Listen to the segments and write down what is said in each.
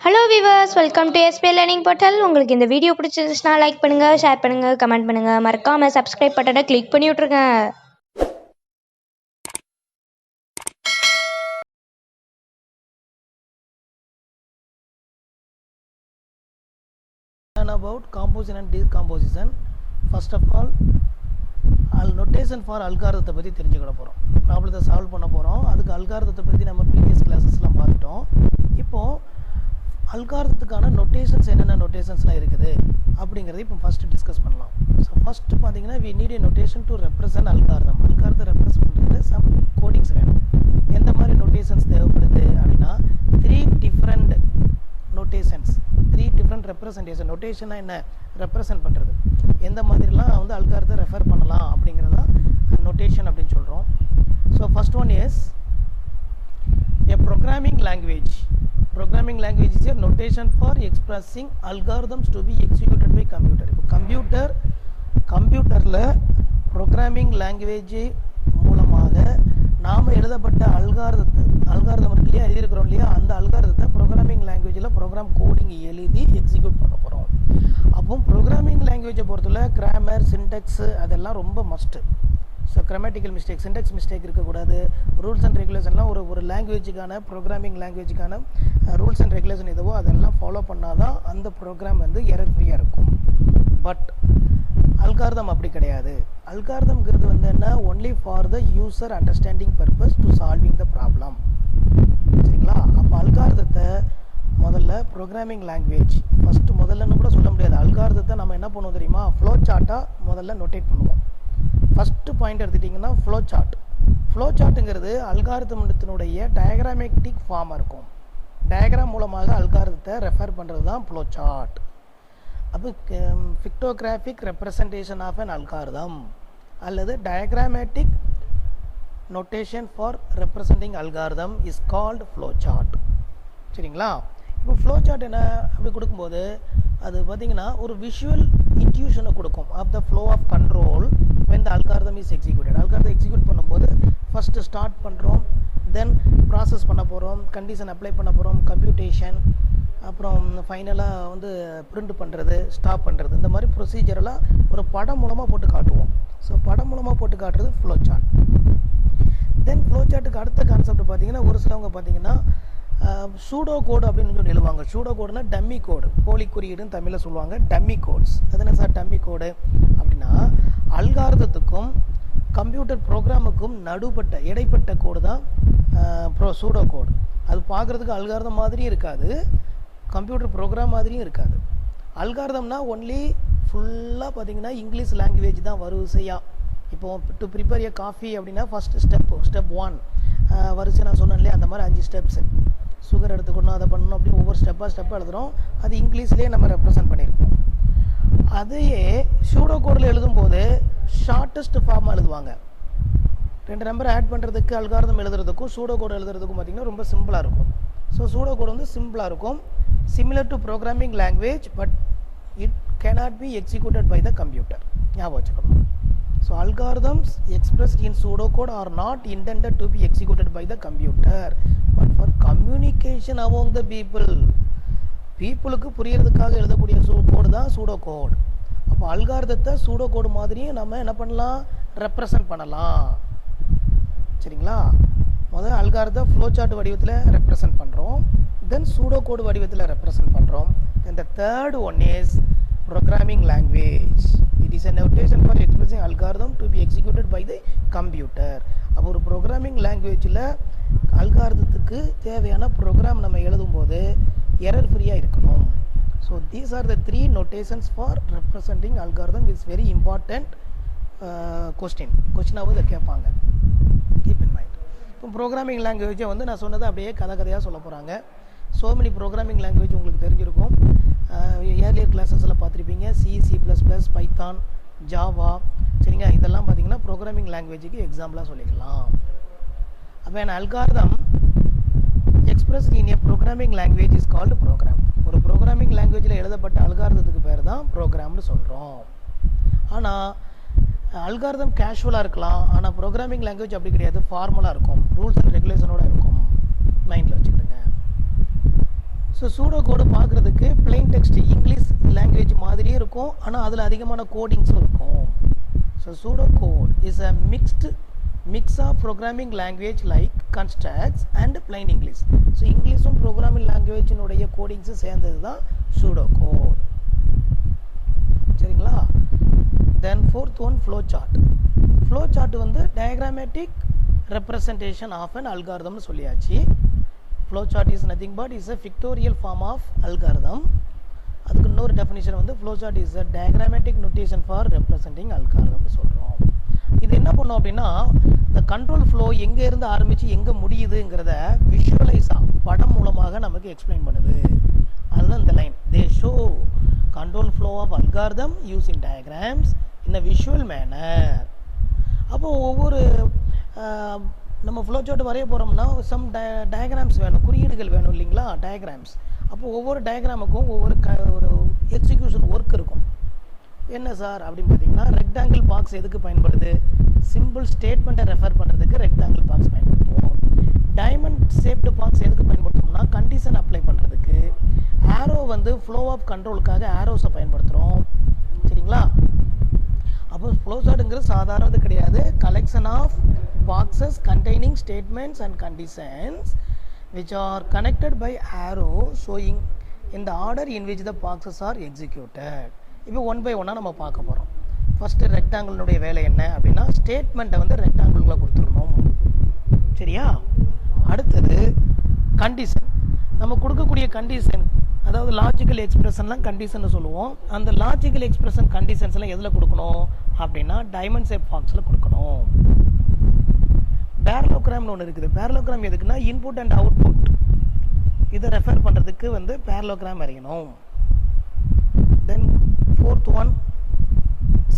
Hello viewers, welcome to SP learning portal. உங்களுக்கு இந்த video பிடிச்சிருந்துச்சுன்னா லைக் பண்ணுங்கள், ஷேர் பண்ணுங்கள், கமெண்ட் பண்ணுங்கள். மறக்காமல் சப்ஸ்கிரைப் பட்டனை கிளிக் பண்ணி விட்ருங்க. About composition and decomposition. First of all, notation for algorithm பற்றி தெரிஞ்சுக்கிட போகிறோம். ப்ராப்ளத்தை சால்வ் பண்ண போகிறோம். அதுக்கு அல்காரதத்தை பற்றி நம்ம ப்ரீவியஸ் கிளாஸஸ்லாம் பார்த்துட்டோம். இப்போது அல்காரத்துக்கான நொட்டேஷன்ஸ் என்னென்ன நொட்டேஷன்ஸ்லாம் இருக்குது அப்படிங்கிறத இப்போ ஃபஸ்ட்டு டிஸ்கஸ் பண்ணலாம். ஸோ ஃபஸ்ட்டு பார்த்தீங்கன்னா we need a notation to represent algorithm. அல்காரத்தை ரெப்ரசன்ட் பண்ணுறது சம் கோடிங்ஸ் வேணும். எந்த மாதிரி நொட்டேஷன்ஸ் தேவைப்படுது அப்படின்னா 3 டிஃப்ரெண்ட் நோட்டேஷன்ஸ், 3 டிஃப்ரெண்ட் ரெப்ரசன்டேஷன். நோட்டேஷனாக என்ன ரெப்ரசன்ட் பண்ணுறது, எந்த மாதிரிலாம் வந்து அல்காரத்தை ரெஃபர் பண்ணலாம் அப்படிங்கிறதான் நோட்டேஷன் அப்படின்னு சொல்கிறோம். So first one is a programming language. Programming language is a notation for expressing algorithms to be executed by computer. இப்போ கம்ப்யூட்டரில் ப்ரோக்ராமிங் லாங்குவேஜ் மூலமாக நாம் எழுதப்பட்ட அல்காரதம் இருக்கு இல்லையா, எழுதியிருக்கிறோம் இல்லையா, அந்த அல்காரதத்தை ப்ரோக்ராமிங் லாங்குவேஜில் ப்ரோக்ராம் கோடிங் எழுதி எக்ஸிக்யூட் பண்ண போகிறோம். அப்போ ப்ரோக்ராமிங் லாங்குவேஜை பொறுத்தவரை கிராமர், சின்டெக்ஸு அதெல்லாம் ரொம்ப must. So grammatical mistake, Sintex mistake இருக்கக்கூடாது. ரூல்ஸ் அண்ட் ரெகுலேஷன்லாம் ஒரு லாங்குவேஜுக்கான ப்ரோக்ராமிங் லாங்குவேஜுக்கான ரூல்ஸ் அண்ட் ரெகுலேஷன் எதுவோ அதெல்லாம் ஃபாலோ பண்ணால் தான் அந்த ப்ரோக்ராம் வந்து எரர் ஃப்ரீயாக இருக்கும். பட் அல்காரதம் அப்படி கிடையாது. அல்காரதம்ங்கிறது வந்து என்ன, only for the user understanding purpose to solving the problem. சரிங்களா? அப்போ அல்காரதத்தை முதல்ல ப்ரோக்ராமிங் லாங்குவேஜ் முதல்லன்னு கூட சொல்ல முடியாது. அல்காரதத்தை நம்ம என்ன பண்ணுவோம் தெரியுமா, ஃப்ளோ சார்ட்டாக முதல்ல நோட்டேட் பண்ணுவோம். ஃபஸ்ட்டு பாயிண்ட் எடுத்துட்டிங்கன்னா ஃப்ளோ சார்ட். ஃப்ளோ சார்ட்டுங்கிறது அல்காரதத்தினுடைய டயக்ராமேட்டிக் ஃபார்மாக இருக்கும். டயக்ராம் மூலமாக அல்காரதத்தை ரெஃபர் பண்ணுறது தான் ஃப்ளோ சார்ட். அப்போ pictographic representation of an algorithm அல்லது diagrammatic notation for representing algorithm is called flow chart. சரிங்களா? இப்போ ஃப்ளோ சார்ட் என்ன அப்படி கொடுக்கும்போது அது பார்த்திங்கன்னா ஒரு விஷுவல் இன்ட்யூஷனை கொடுக்கும் of the flow of control when the algorithm is executed. Algorithm execute பண்ணும்போது ஃபஸ்ட்டு ஸ்டார்ட் பண்ணுறோம், தென் ப்ராசஸ் பண்ண போகிறோம், கண்டிஷன் அப்ளை பண்ண போகிறோம், கம்ப்யூட்டேஷன், அப்புறம் ஃபைனலாக வந்து பிரிண்ட் பண்ணுறது, ஸ்டாப் பண்ணுறது. இந்த மாதிரி ப்ரொசீஜரெல்லாம் ஒரு படம் மூலமாக போட்டு காட்டுவோம். ஸோ படம் மூலமாக போட்டு காட்டுறது ஃப்ளோ சார்ட். தென் ஃப்ளோ சார்ட்டுக்கு அடுத்த கான்செப்ட் பார்த்திங்கன்னா ஒரு சிலவங்க பார்த்திங்கன்னா சூடோ கோடு அப்படின்னு சொல்லி எழுதுவாங்க. சூடோ கோடுனா டம்மி கோடு, போலி குறியீடுன்னு தமிழில் சொல்லுவாங்க. டம்மி கோட்ஸ் அது என்ன சார் டம்மி கோடு அப்படின்னா, அல்காரதத்துக்கும் கம்ப்யூட்டர் ப்ரோக்ராமுக்கும் இடைப்பட்ட கோடு தான் சூடோ கோடு. அது பார்க்குறதுக்கு அல்காரதம் மாதிரியும் இருக்காது, கம்ப்யூட்டர் ப்ரோக்ராம் மாதிரியும் இருக்காது. அல்காரதம்னா ஒன்லி ஃபுல்லாக பார்த்திங்கன்னா இங்கிலீஷ் லாங்குவேஜ் தான் வரிசையாக. இப்போது டு ப்ரிப்பேர் ஏ காஃபி அப்படின்னா ஃபஸ்ட்டு ஸ்டெப் 1 வரிசை நான் சொன்னேன் இல்லையா, அந்த மாதிரி 5 ஸ்டெப்ஸு. சுகர் எடுத்துக்கணும், அதை பண்ணணும் அப்படின்னு ஒவ்வொரு ஸ்டெப்பாக எழுதுகிறோம். அது இங்கிலீஷ்லேயே நம்ம ரெப்ரசன்ட் பண்ணியிருப்போம். அதையே சூடோ கோடில் எழுதும்போது ஷார்ட்டஸ்ட் ஃபார்மாக எழுதுவாங்க. 2 நம்பர் ஆட் பண்ணுறதுக்கு அல்காரதம் எழுதுறதுக்கும் சூடோ கோடு எழுதுறதுக்கும் பார்த்திங்கன்னா ரொம்ப சிம்பிளாக இருக்கும். ஸோ சூடோ கோடு வந்து சிம்பிளாக இருக்கும், similar to programming language, but it cannot be executed by the computer. ஞாபகம் வச்சுக்கணும். So algorithms expressed in pseudocode are not intended to be executed by the computer, but for communication among the people. பீப்புளுக்கு புரியறதுக்காக எழுதக்கூடிய கோடு தான் pseudo code. அப்போ அல்காரதத்தை pseudo கோடு மாதிரியும் நம்ம என்ன பண்ணலாம், ரெப்ரசன்ட் பண்ணலாம். சரிங்களா? முதல்ல அல்காரதம் ஃப்ளோ சார்ட் வடிவத்தில் ரெப்ரசன்ட் பண்ணுறோம், தென் சூடோ கோடு வடிவத்தில் ரெப்ரசன்ட் பண்ணுறோம். Then the third one is programming language. It is a notation for expressing algorithm to be executed by the computer. அப்போ ஒரு ப்ரோக்ராமிங் லாங்குவேஜில் அல்காரதத்துக்கு தேவையான ப்ரோக்ராம் நம்ம எழுதும்போது எரர் ஃப்ரீயாக இருக்கணும். So these are the 3 notations for representing algorithm. It's very important கொஸ்டினாகவும் இதை கேட்பாங்க. Keep in mind. இப்போ ப்ரோக்ராமிங் லாங்குவேஜை வந்து நான் சொன்னதை அப்படியே கதையாக சொல்ல போகிறாங்க. ஸோ மெனி ப்ரோக்ராமிங் லாங்குவேஜ் உங்களுக்கு தெரிஞ்சிருக்கும். ஏர்லியர் கிளாஸஸில் பார்த்துருப்பீங்க. C++, Python, Java. சரிங்க, இதெல்லாம் பார்த்திங்கன்னா ப்ரோக்ராமிங் லாங்குவேஜுக்கு எக்ஸாம்பிளாக சொல்லிக்கலாம். அப்போ an algorithm expressed in a programming language is called program. ஒரு ப்ரோக்ராமிங் லாங்குவேஜில் எழுதப்பட்ட அல்காரதத்துக்கு பேர் தான் ப்ரோக்ராம்னு சொல்கிறோம். ஆனால் அல்காரதம் கேஷுவலாக இருக்கலாம், ஆனால் ப்ரோக்ராமிங் லாங்குவேஜ் அப்படி கிடையாது, ஃபார்மலாக இருக்கும், ரூல்ஸ் அண்ட் ரெகுலேஷனோடு இருக்கும். மைண்டில் வச்சுக்கிடுங்க. ஸோ ஸோ சூடோ கோடு பார்க்குறதுக்கு பிளெயின் டெக்ஸ்ட் இங்கிலீஷ் லாங்குவேஜ் மாதிரியே இருக்கும், ஆனால் அதில் அதிகமான கோடிங்ஸும் இருக்கும். So pseudo code is a mix of programming language like constructs and plain English. So இங்கிலீஷும் ப்ரோக்ராமிங் லாங்குவேஜினுடைய கோடிங்ஸும் சேர்ந்தது தான் சூடோ கோட். சரிங்களா? Then fourth one flow chart. Flow chart வந்து டயக்ராமேட்டிக் ரெப்ரசன்டேஷன் ஆஃப் அன் அல்காரிதம்னு சொல்லியாச்சு. Flow chart is nothing but is a pictorial form of algorithm. அதுக்கு இன்னொரு டெஃபினிஷன் வந்து flow chart is a diagrammatic notation for representing அல்காரிதம்னு சொல்கிறோம். இது என்ன பண்ணும் அப்படின்னா, இந்த கண்ட்ரோல் ஃப்ளோ எங்கே இருந்து ஆரம்பித்து எங்கே முடியுதுங்கிறத விஷுவலைஸாக படம் மூலமாக நமக்கு எக்ஸ்பிளைன் பண்ணுது. அதுதான் இந்த line. They show control flow of algorithm using diagrams in a visual manner. அப்போ ஒவ்வொரு நம்ம ஃப்ளோ சார்ட் வரைய போகிறோம்னா சம் டயக்ராம்ஸ் வேணும், குறியீடுகள் வேணும் இல்லைங்களா, டயக்ராம்ஸ். அப்போ ஒவ்வொரு டயக்ராமுக்கும் ஒவ்வொரு ஒரு எக்ஸிக்யூஷன் ஒர்க் இருக்கும். என்ன சார் அப்படின்னு பார்த்தீங்கன்னா, ரெக்டாங்கிள் பாக்ஸ் எதுக்கு பயன்படுது? சிம்பிள் ஸ்டேட்மெண்ட்டை ரெஃபர் பண்ணுறதுக்கு ரெக்டாங்கிள் பாக்ஸ் பயன்படுத்துவோம். டைமண்ட் ஷேப்டு பாக்ஸ் எதுக்கு பயன்படுத்துவோம்னா கண்டிஷன் அப்ளை பண்ணுறதுக்கு. ஆரோ வந்து ஃப்ளோ ஆஃப் கண்ட்ரோலுக்காக ஆரோஸை பயன்படுத்துகிறோம். சரிங்களா? அப்போ ஃப்ளோ சார்ட்டுங்கிறது சாதாரணது கிடையாது. Collection of boxes containing statements and conditions which are connected by arrow showing in the order in which the boxes are executed. இப்போ ஒன் பை ஒன்னாக நம்ம பார்க்க போகிறோம். ஃபஸ்ட்டு ரெக்டாங்கிளுடைய வேலை என்ன அப்படின்னா, ஸ்டேட்மெண்ட்டை வந்து ரெக்டாங்கிளுக்குள்ளே கொடுத்துடணும். சரியா? அடுத்தது கண்டிஷன். நம்ம கொடுக்கக்கூடிய கண்டிஷன், அதாவது லாஜிக்கல் எக்ஸ்பிரஷன்லாம் கண்டிஷன் சொல்லுவோம். அந்த லாஜிக்கல் எக்ஸ்பிரஷன் கண்டிஷன்ஸ்லாம் எதில் கொடுக்கணும் அப்படின்னா டைமண்ட் ஷேப் பாக்ஸில் கொடுக்கணும். பேரலோகிராம்னு ஒன்று இருக்குது. பேரலோகிராம் எதுக்குன்னா இன்புட் அண்ட் அவுட்புட் இதை ரெஃபர் பண்ணுறதுக்கு வந்து பேரலோகிராம் வரையணும். தென் ஃபோர்த் ஒன்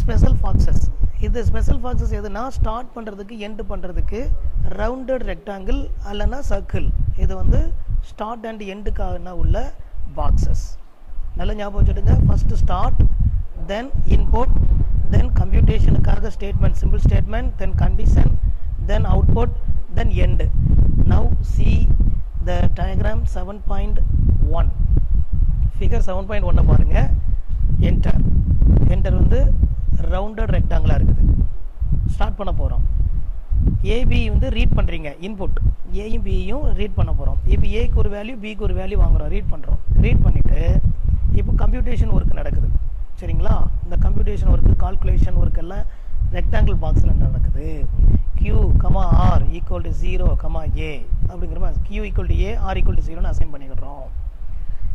ஸ்பெஷல் ஃபாக்ஸஸ். இது ஸ்பெஷல் ஃபாக்ஸஸ் எதுனா ஸ்டார்ட் பண்ணுறதுக்கு எண்டு பண்ணுறதுக்கு ரவுண்டட் ரெக்டாங்கிள் அல்லனா சர்க்கிள். இது வந்து ஸ்டார்ட் அண்ட் எண்டுக்காக உள்ள பாக்ஸஸ். நல்ல ஞாபகம் வச்சுடுங்க. First start, then input, then கம்ப்யூட்டேஷனுக்காக statement, simple statement, then condition, then output, then end. Now see the diagram 7.1. Figure 7.1 பாருங்கள். என்டர். என்டர் வந்து ரவுண்டட் ரெக்டாங்கிளாக இருக்குது. ஸ்டார்ட் பண்ண போகிறோம். ஏபி வந்து ரீட் பண்ணுறீங்க, இன்புட் ஏயும் பியும் ரீட் பண்ண போகிறோம். இப்போ ஏக்கு ஒரு வேல்யூ, பிக்கு ஒரு வேல்யூ வாங்குகிறோம், ரீட் பண்ணுறோம். ரீட் பண்ணிவிட்டு இப்போ கம்ப்யூட்டேஷன் ஒர்க் நடக்குது. சரிங்களா? இந்த கம்ப்யூட்டேஷன் ஒர்க்கு, கால்குலேஷன் ஒர்க் எல்லாம் ரெக்டாங்கிள் பாக்ஸில் நடக்குது. Q, R equal to 0, A அப்படிங்கிற மாதிரி Q equal to A, R equal to 0ன்னு அசைன் பண்ணிக்கிறோம்.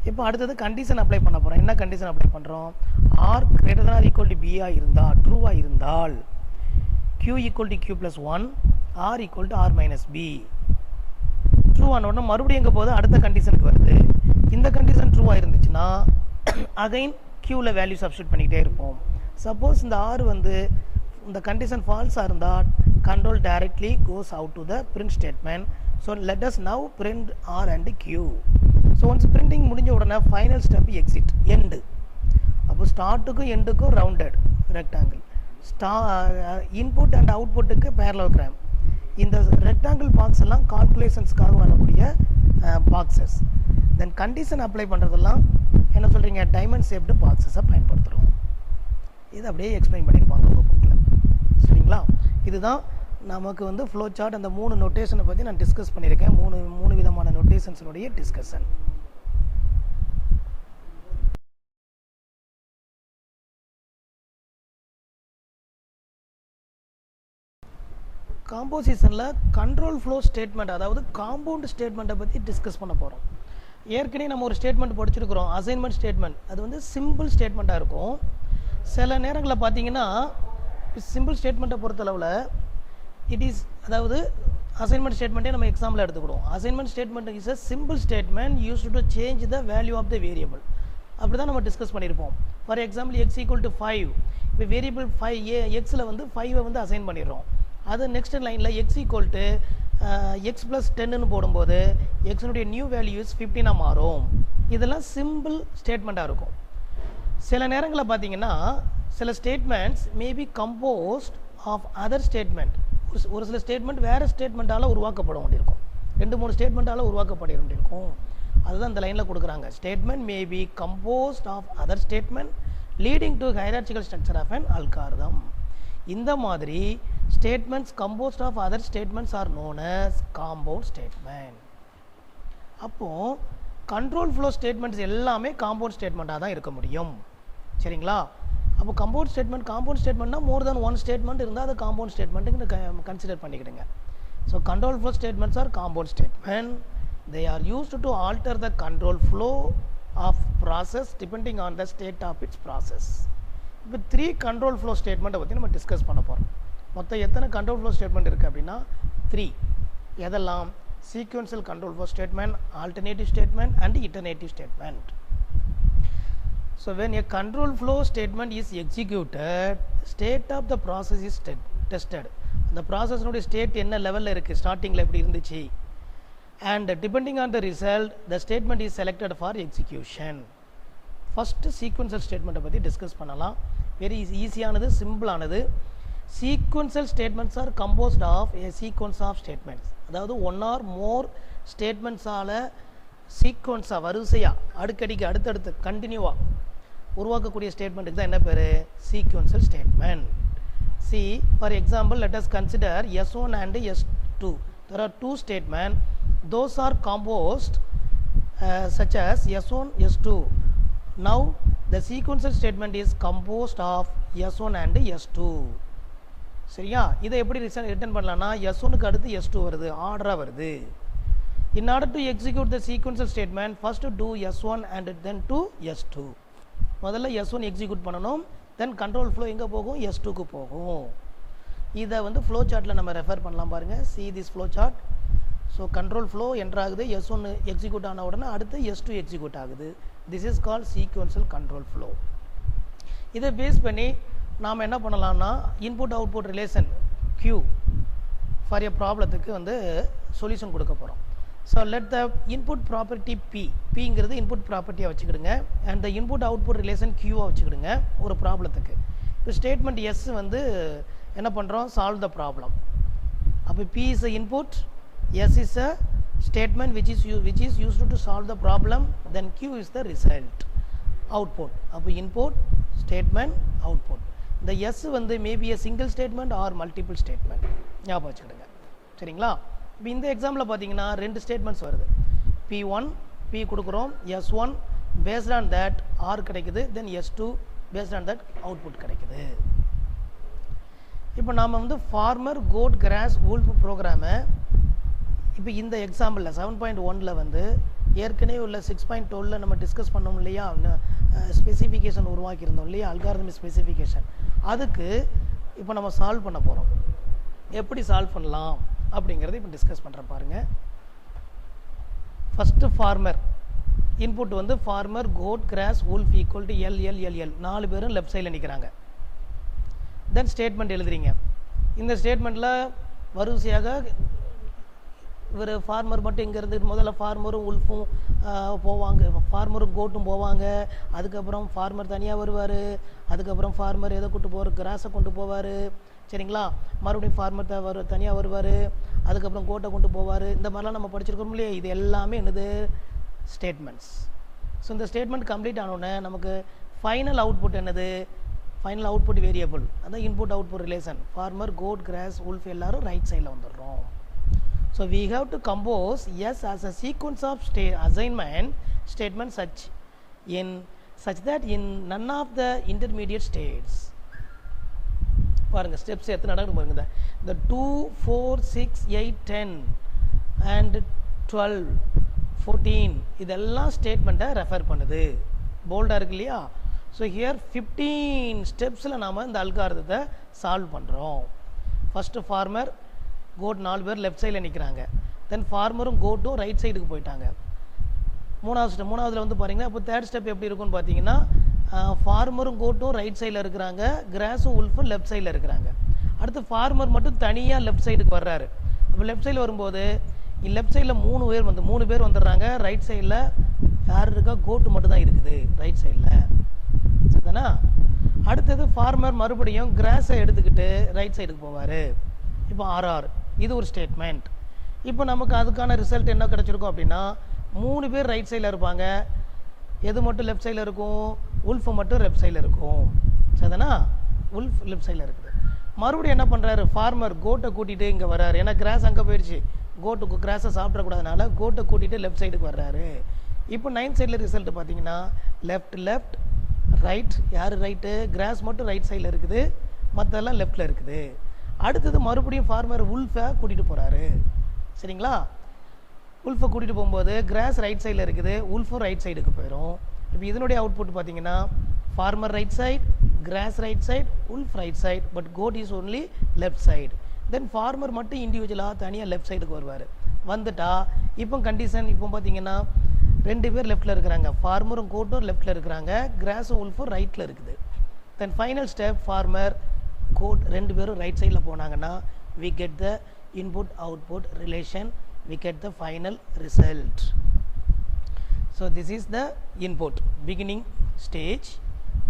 இப்போ அடுத்தது கண்டிஷன் அப்ளை பண்ண போகிறோம். என்ன கண்டிஷன் அப்ளை பண்ணுறோம்? R greater than or equal to B இருந்தால், ட்ரூவாக இருந்தால் Q equal to Q + 1, R equal to R - B. ட்ரூவான உடனே மறுபடியும் எங்கே போகுது? அடுத்த கண்டிஷனுக்கு வருது. இந்த கண்டிஷன் ட்ரூவாக இருந்துச்சுன்னா அகைன் Qவில் வேல்யூ சப்ஸ்டியூட் பண்ணிக்கிட்டே இருப்போம். சப்போஸ் இந்த R வந்து இந்த கண்டிஷன் ஃபால்ஸாக இருந்தால் control directly goes out to the print statement. So let us now print R and Q. So once printing முடிஞ்ச உடனே ஃபைனல் ஸ்டெப் எக்ஸிட், எண்டு. அப்போ ஸ்டார்ட்டுக்கும் எண்டுக்கும் ரவுண்டட் ரெக்டாங்கிள், இன்புட் அண்ட் அவுட்புட்டுக்கு பேரலோகிராம். இந்த ரெக்டாங்கிள் பாக்ஸ் எல்லாம் கால்குலேஷன்ஸ்க்காக வரக்கூடிய பாக்ஸஸ். தென் கண்டிஷன் அப்ளை பண்ணுறதெல்லாம் என்ன சொல்கிறீங்க? டைமண்ட் ஷேப்டு பாக்ஸஸை பயன்படுத்துகிறோம். இது அப்படியே எக்ஸ்பிளைன் பண்ணியிருப்பாங்க உங்கள் புக்கில். சரிங்களா? இதுதான் நமக்கு வந்து ஃப்ளோ சார்ட். அந்த 3 நோட்டேஷனை பற்றி நான் டிஸ்கஸ் பண்ணியிருக்கேன். மூணு விதமான நோட்டேஷன்ஸினுடைய டிஸ்கஷன். காம்போசிஷனில் கண்ட்ரோல் ஃப்ளோ ஸ்டேட்மெண்ட், அதாவது காம்பவுண்ட் ஸ்டேட்மெண்ட்டை பற்றி டிஸ்கஸ் பண்ண போகிறோம். ஏற்கனவே நம்ம ஒரு ஸ்டேட்மெண்ட் படிச்சிருக்கிறோம், அசைன்மெண்ட் ஸ்டேட்மெண்ட். அது வந்து சிம்பிள் ஸ்டேட்மெண்ட்டாக இருக்கும். சில நேரங்களில் பார்த்தீங்கன்னா சிம்பிள் ஸ்டேட்மெண்ட்டை பொறுத்தளவில் இட் இஸ், அதாவது அசைன்மெண்ட் ஸ்டேட்மெண்ட்டே நம்ம எக்ஸாம்பிள் எடுத்துக்கிடுவோம். Assignment statement is a simple statement use to change the value of the variable. அப்படி தான் நம்ம டிஸ்கஸ் பண்ணியிருப்போம். For example x equal to 5. இப்போ வேரியபிள் 5 எக்ஸில் வந்து 5 வந்து அசைன் பண்ணிடுறோம். அது நெக்ஸ்ட் லைனில் x ஈக்குவல் டு x + 10ன்னு போடும்போது எக்ஸினுடைய நியூ வேல்யூஸ் 15ஆக மாறும். இதெல்லாம் சிம்பிள் ஸ்டேட்மெண்ட்டாக இருக்கும். சில நேரங்களில் பார்த்தீங்கன்னா சில statements maybe composed of other statement. ஒரு சில ஸ்டேட்மெண்ட் வேறு ஸ்டேட்மெண்ட்டால் உருவாக்கப்பட வேண்டியிருக்கும். 2-3 ஸ்டேட்மெண்ட்டால் உருவாக்கப்பட வேண்டியிருக்கும். அதுதான் இந்த லைனில் கொடுக்குறாங்க. Statement may be composed of other statement leading to hierarchical structure of an algorithm. இந்த மாதிரி statements composed of other statements are known as compound statement. அப்போது கண்ட்ரோல் ஃப்ளோ ஸ்டேட்மெண்ட்ஸ் எல்லாமே காம்பவுண்ட் ஸ்டேட்மெண்ட்டாக தான் இருக்க முடியும். சரிங்களா? அப்போ காம்பவுண்ட் ஸ்டேட்மெண்ட்னா மோர் தென் ஒன் ஸ்டேட்மெண்ட் இருந்தால் அது காம்பவுண்ட் ஸ்டேட்மெண்ட்டுன்னு கன்சிடர் பண்ணிக்கிடுங்க. So control flow statements are compound statement. They are used to alter the control flow of process depending on the state of its process. இப்போ 3 control flow ஸ்டேட்மெண்ட்டை பற்றி நம்ம discuss பண்ண போகிறோம். மொத்தம் எத்தனை கண்ட்ரோல் ஃப்ளோ ஸ்டேட்மெண்ட் இருக்குது அப்படின்னா 3. எதெல்லாம்? Sequential control flow statement, alternative statement and iterative statement. So when a control flow statement is executed, state of the process is tested. அந்த ப்ராசஸ்னுடைய ஸ்டேட் என்ன லெவலில் இருக்குது, ஸ்டார்டிங்கில் எப்படி இருந்துச்சு, and depending on the result the statement is selected for execution. First sequential statement பற்றி discuss பண்ணலாம். Very ஈஸியானது, சிம்பிளானது. sequential statements are composed of a sequence of statements. அதாவது ஒன் ஆர் மோர் ஸ்டேட்மெண்ட்ஸால் சீக்வன்ஸாக வரிசையாக அடுக்கடிக்கு அடுத்தடுத்து கண்டினியூவாக உருவாக்கக்கூடிய ஸ்டேட்மெண்ட்டுக்கு தான் என்ன பேர்? Sequential statement. See, for example, let us consider S1 and S2. There are 2 statements. Those are composed such as S1, S2. Now, the sequential statement is composed of S1 and S2. சரியா? இதை எப்படி return பண்ணலாம்னா S1க்கு அடுத்து S2 வருது, ஆர்டராக வருது. In order to execute the sequential statement, first do S1 and then to S2. முதல்ல S1 execute பண்ணணும், தென் control flow எங்கே போகும்? S2க்கு போகும். இதை வந்து ஃப்ளோ சார்ட்டில் நம்ம ரெஃபர் பண்ணலாம் பாருங்கள். see this flow chart. So control flow என்ட்ராகுது, S1 எக்ஸிக்யூட் ஆன உடனே அடுத்து S2 எக்ஸிக்யூட் ஆகுது. This is call sequential control flow. இதை பேஸ் பண்ணி நாம் என்ன பண்ணலாம்னா input output relation Q for a ப்ராப்ளத்துக்கு வந்து சொல்யூஷன் கொடுக்க போகிறோம். So let the input property பிங்கிறது இன்புட் ப்ராப்பர்ட்டியாக வச்சுக்கிடுங்க, and the input output relation Qவாக வச்சுக்கிடுங்க ஒரு ப்ராப்ளத்துக்கு. இப்போ ஸ்டேட்மெண்ட் எஸ் வந்து என்ன பண்ணுறோம்? Solve the problem. அப்போ P is a input, S is a statement which is used to solve the problem, then Q is the result, output. அப்போ input, statement, output. இந்த S வந்து maybe a single statement or multiple statement. ஞாபகம் வச்சுக்கிடுங்க. சரிங்களா? இப்போ இந்த எக்ஸாம்பிளில் பார்த்தீங்கன்னா 2 statements வருது. P1, P கொடுக்குறோம், S1 based on that R கிடைக்குது, then S2 based on that output கிடைக்குது. இப்போ நாம் வந்து ஃபார்மர், கோட், கிராஸ், வூல்ஃப் ப்ரோக்ராமை இப்போ இந்த எக்ஸாம்பிளில் 7.1 வந்து ஏற்கனவே உள்ள 6.12 நம்ம டிஸ்கஸ் பண்ணோம் இல்லையா, ஸ்பெசிஃபிகேஷன் உருவாக்கியிருந்தோம் இல்லையா, அல்காரிதம் ஸ்பெசிஃபிகேஷன். அதுக்கு இப்போ நம்ம சால்வ் பண்ண போகிறோம். எப்படி சால்வ் பண்ணலாம் அப்படிங்கிறத இப்போ டிஸ்கஸ் பண்ணுற பாருங்கள். ஃபஸ்ட்டு ஃபார்மர் இன்புட் வந்து farmer, goat, grass, wolf equal to L 4 பேரும் லெஃப்ட் சைடில் நிற்கிறாங்க. தென் ஸ்டேட்மெண்ட் எழுதுறீங்க. இந்த ஸ்டேட்மெண்ட்டில் வரிசையாக இவர் ஃபார்மர் மட்டும் இங்கே இருந்து முதல்ல ஃபார்மரும் உல்ஃபும் போவாங்க, ஃபார்மரும் கோட்டும் போவாங்க. அதுக்கப்புறம் ஃபார்மர் தனியாக வருவார், அதுக்கப்புறம் ஃபார்மர் எதை கொண்டு போவார்? கிராஸை கொண்டு போவார். சரிங்களா? மறுபடியும் ஃபார்மர் தனியாக வருவார், அதுக்கப்புறம் கோட்டை கொண்டு போவார். இந்த மாதிரிலாம் நம்ம படிச்சிருக்கோம் இல்லையா? இது எல்லாமே என்னது? ஸ்டேட்மெண்ட்ஸ். ஸோ இந்த ஸ்டேட்மெண்ட் கம்ப்ளீட் ஆனோடனே நமக்கு ஃபைனல் அவுட்புட் என்னது? ஃபைனல் அவுட்புட் வேரியபிள், அதான் input output relation. Farmer, goat, grass, wolf எல்லாரும் ரைட் சைடில் வந்துடுறோம். So we have to compose S as a sequence of assignment statements such that in none of the intermediate states. பாருங்க steps எத்தனை நடக்குது பாருங்க. இந்த 2, 4, 6, 8, 10 and 12, 14 இதெல்லாம் ஸ்டேட்மெண்ட்டை ரெஃபர் பண்ணுது. போல்டாக இருக்கு இல்லையா? ஸோ ஹியர் 15 ஸ்டெப்ஸில் நாம் இந்த அல்காரிதத்தை சால்வ் பண்ணுறோம். ஃபஸ்ட்டு ஃபார்மர், கோட் 4 பேர் லெஃப்ட் சைடில் நிற்கிறாங்க. தென் ஃபார்மரும் கோட்டும் ரைட் சைடுக்கு போயிட்டாங்க. மூணாவதுல வந்து பாருங்கன்னா இப்போ தேர்ட் ஸ்டெப் எப்படி இருக்குன்னு பார்த்தீங்கன்னா ஃபார்மரும் கோட்டும் ரைட் சைடில் இருக்கிறாங்க, கிராஸும் உல்ஃபும் லெஃப்ட் சைடில் இருக்கிறாங்க. அடுத்து ஃபார்மர் மட்டும் தனியாக லெஃப்ட் சைடுக்கு வர்றாரு. அப்போ லெஃப்ட் சைடில் வரும்போது லெஃப்ட் சைடில் 3 பேர் வந்துடுறாங்க. ரைட் சைடில் யார் இருக்கா? கோட்டு மட்டும் தான் இருக்குது ரைட் சைடில். சரிதானா? அடுத்தது ஃபார்மர் மறுபடியும் கிராஸை எடுத்துக்கிட்டு ரைட் சைடுக்கு போவார். இப்போ RR இது ஒரு ஸ்டேட்மெண்ட். இப்போ நமக்கு அதுக்கான ரிசல்ட் என்ன கிடச்சிருக்கும் அப்படின்னா 3 பேர் ரைட் சைடில் இருப்பாங்க, எது மட்டும் லெஃப்ட் சைடில் இருக்கும், உல்ஃப் மட்டும் லெஃப்ட் சைடில் இருக்கும். சரிதானா? உல்ஃப் லெஃப்ட் சைடில் இருக்குது. மறுபடியும் என்ன பண்ணுறாரு, ஃபார்மர் கோட்டை கூட்டிகிட்டு இங்கே வர்றாரு. ஏன்னா கிராஸ் அங்கே போயிடுச்சு, கோட்டுக்கு கிராஸை சாப்பிடக்கூடாதுனால கோட்டை கூட்டிகிட்டு லெஃப்ட் சைடுக்கு வர்றாரு. இப்போ 9th சைடில் ரிசல்ட் பார்த்தீங்கன்னா லெஃப்ட் லெஃப்ட் ரைட். யார் ரைட்டு? கிராஸ் மட்டும் ரைட் சைடில் இருக்குது, மற்றெல்லாம் லெஃப்டில் இருக்குது. அடுத்தது மறுபடியும் ஃபார்மர் உல்ஃபை கூட்டிகிட்டு போகிறாரு. சரிங்களா? உல்ஃபை கூட்டிகிட்டு போகும்போது கிராஸ் ரைட் சைடில் இருக்குது, உல்ஃபும் ரைட் சைடுக்கு போயிடும். இப்போ இதனுடைய அவுட்புட் பார்த்தீங்கன்னா farmer right side, grass right side, wolf right side, but goat is only left side. Then farmer மட்டும் இண்டிவிஜுவலாக தனியாக லெஃப்ட் சைடுக்கு வருவார். வந்துட்டா இப்போ கண்டிஷன் இப்போ பார்த்தீங்கன்னா 2 பேர் லெஃப்ட்டில் இருக்கிறாங்க, ஃபார்மரும் கோட்டும் லெஃப்ட்டில் இருக்கிறாங்க, கிராஸும் உல்ஃபும் ரைட்டில் இருக்குது. Then final step farmer goat 2 பேரும் ரைட் சைடில் போனாங்கன்னா we get the input output relation, we get the final result. So this is the input beginning stage.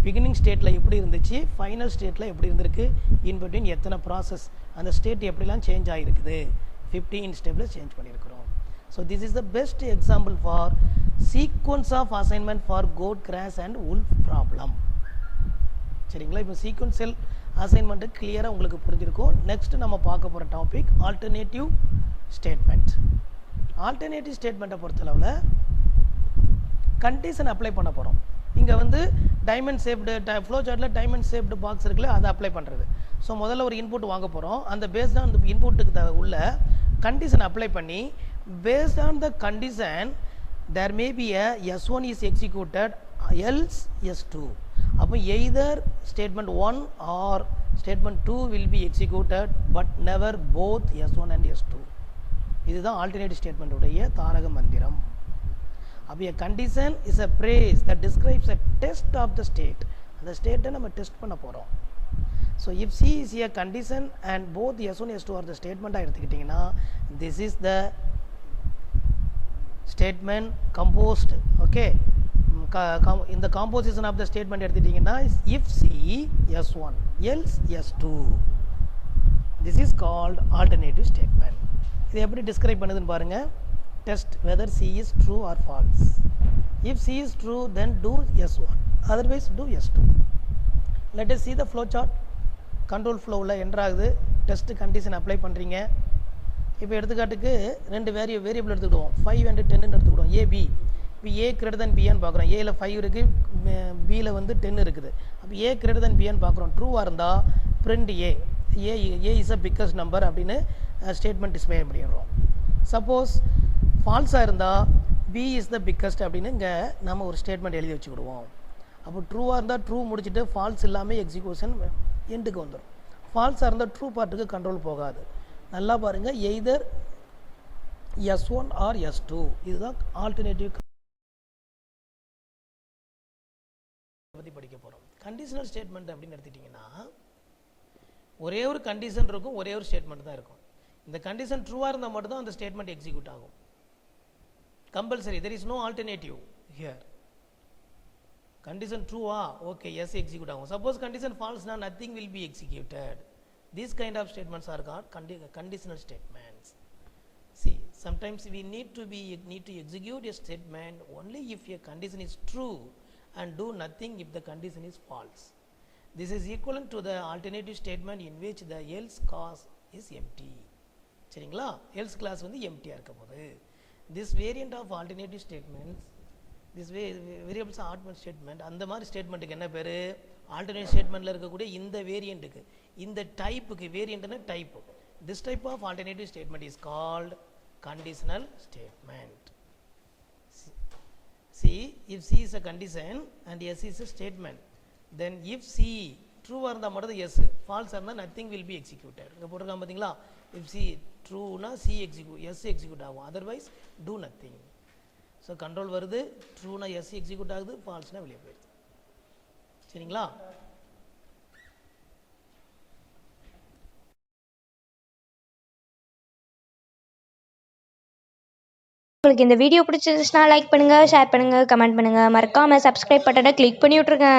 Beginning ஸ்டேட்டில் எப்படி இருந்துச்சு, ஃபைனல் ஸ்டேட்டில் எப்படி இருந்திருக்கு, இன்பிட்வீன் எத்தனை ப்ராசஸ், அந்த ஸ்டேட் எப்படிலாம் சேஞ்ச் ஆகிருக்குது, 15 ஸ்டெப்பில் சேஞ்ச் பண்ணியிருக்கிறோம். So this is the best example for sequence of assignment for goat, grass and wolf problem. சரிங்களா? இப்போ சீக்வன்ஷியல் அசைன்மெண்ட்டு கிளியராக உங்களுக்கு புரிஞ்சிருக்கும். நெக்ஸ்ட் நம்ம பார்க்க போகிற டாபிக் ஆல்டர்னேட்டிவ் ஸ்டேட்மெண்ட். ஆல்டர்னேட்டிவ் ஸ்டேட்மெண்ட்டை பொறுத்தளவில் கண்டிஷன் அப்ளை பண்ண போகிறோம். இங்கே வந்து டைமண்ட் ஷேப்டு ஃப்ளோ சார்ட்டில் டைமண்ட் ஷேப்டு பாக்ஸ் இருக்குல்ல, அதை அப்ளை பண்ணுறது. ஸோ முதல்ல ஒரு இன்புட் வாங்க போகிறோம், அந்த பேஸ்டாக அந்த இன்புட்டுக்கு உள்ள கண்டிஷன் அப்ளை பண்ணி based on the condition there may be a S1 is executed else S2. அப்போ either statement 1 or statement 2 will be executed but never both S1 and S2. இதுதான் ஆல்டர்னேட்டிவ் ஸ்டேட்மெண்ட்டுடைய தாரக மந்திரம். அப்போ a condition is a phrase that describes a test of the state. அந்த ஸ்டேட்டை நம்ம test பண்ண போகிறோம். So if C is a condition and both S1 S2 are the statement எடுத்துக்கிட்டிங்கன்னா this is the statement composed. Okay, இந்த composition of the statement எடுத்துக்கிட்டிங்கன்னா if C S1 else S2, this is called alternative statement. இது எப்படி describe பண்ணுதுன்னு பாருங்கள். Test whether C is true or false. If C is true, then do S1, otherwise do S2. Let us see the flow chart. Control flow உள்ள என்ட்ராகுது, test condition apply பண்ணுறீங்க. இப்போ எடுத்துக்காட்டுக்கு 2 variable எடுத்துக்கிடுவோம், 5 and 10 எடுத்துக்கிடுவோம், AB. இப்போ A greater than Bன்னு பார்க்குறோம், Aயில் 5 இருக்குது, Bயில் வந்து 10 இருக்குது. அப்போ A greater than Bன்னு பார்க்குறோம். ட்ரூவாக இருந்தால் print A is a biggest number அப்படின்னு ஸ்டேட்மெண்ட் டிஸ்பிளே பண்ணிடுறோம். சப்போஸ் ஃபால்ஸாக இருந்தால் B is the biggest அப்படின்னு இங்கே நம்ம ஒரு ஸ்டேட்மெண்ட் எழுதி வச்சுக்கிடுவோம். அப்போ ட்ரூவாக இருந்தால் ட்ரூ முடிச்சுட்டு ஃபால்ஸ் இல்லாமல் எக்ஸிக்யூஷன் எண்டுக்கு வந்துடும். ஃபால்ஸாக இருந்தால் ட்ரூ பார்ட்டுக்கு கண்ட்ரோல் போகாது. நல்லா பாருங்கள், எய்தர் S1 ஆர் S2. இதுதான் ஆல்டர்னேட்டிவ் பற்றி படிக்க போகிறோம். கண்டிஷனல் ஸ்டேட்மெண்ட் அப்படின்னு எடுத்துட்டிங்கன்னா ஒரே ஒரு கண்டிஷன் இருக்கும், ஒரே ஒரு ஸ்டேட்மெண்ட் தான் இருக்கும். இந்த கண்டிஷன் ட்ரூவாக இருந்தால் மட்டும்தான் அந்த ஸ்டேட்மெண்ட் எக்ஸிக்யூட் ஆகும். Compulsory, there is no alternative here. Condition true, okay, yes, execute ஆகும். Suppose condition false, nothing will be executed. These kind of statements are called conditional statements. See, sometimes we need to execute a statement only if a condition is true and do nothing if the condition is false. This is equivalent to the alternative statement in which the else clause is empty. சரிங்களா? else clause வந்து empty இருக்க போகுது. This variant of alternative statements, this variables alternate statement, அந்த மாதிரி ஸ்டேட்மெண்ட்டுக்கு என்ன பேர்? Alternate ஸ்டேட்மெண்ட்டில் இருக்கக்கூடிய இந்த வேரியண்ட்டுக்கு, இந்த டைப்புக்கு, வேரியண்ட்னா type, this type of alternative statement is called conditional statement. See, if C is a condition and S is a statement, then if C ட்ரூவாக இருந்தால் மட்டும் தான் எஸ், ஃபால்ஸாக இருந்தால் நத்திங் வில் பி எக்ஸிக்யூட்டட். இங்கே போட்டிருக்காங்க பார்த்தீங்களா? இஃப் சி ட்ரூனா C execute, S execute ஆகும், otherwise do nothing. So control வருது, ட்ரூனா எஸ் எக்ஸிக்யூட் ஆகுது, ஃபால்ஸ்னால் வெளியே போயிடுது. சரிங்களா? உங்களுக்கு இந்த வீடியோ பிடிச்சிருந்துச்சுன்னா லைக் பண்ணுங்கள், ஷேர் பண்ணுங்கள், கமெண்ட் பண்ணுங்கள். மறக்காமல் சப்ஸ்கிரைப் பட்டனை கிளிக் பண்ணி விட்ருங்க.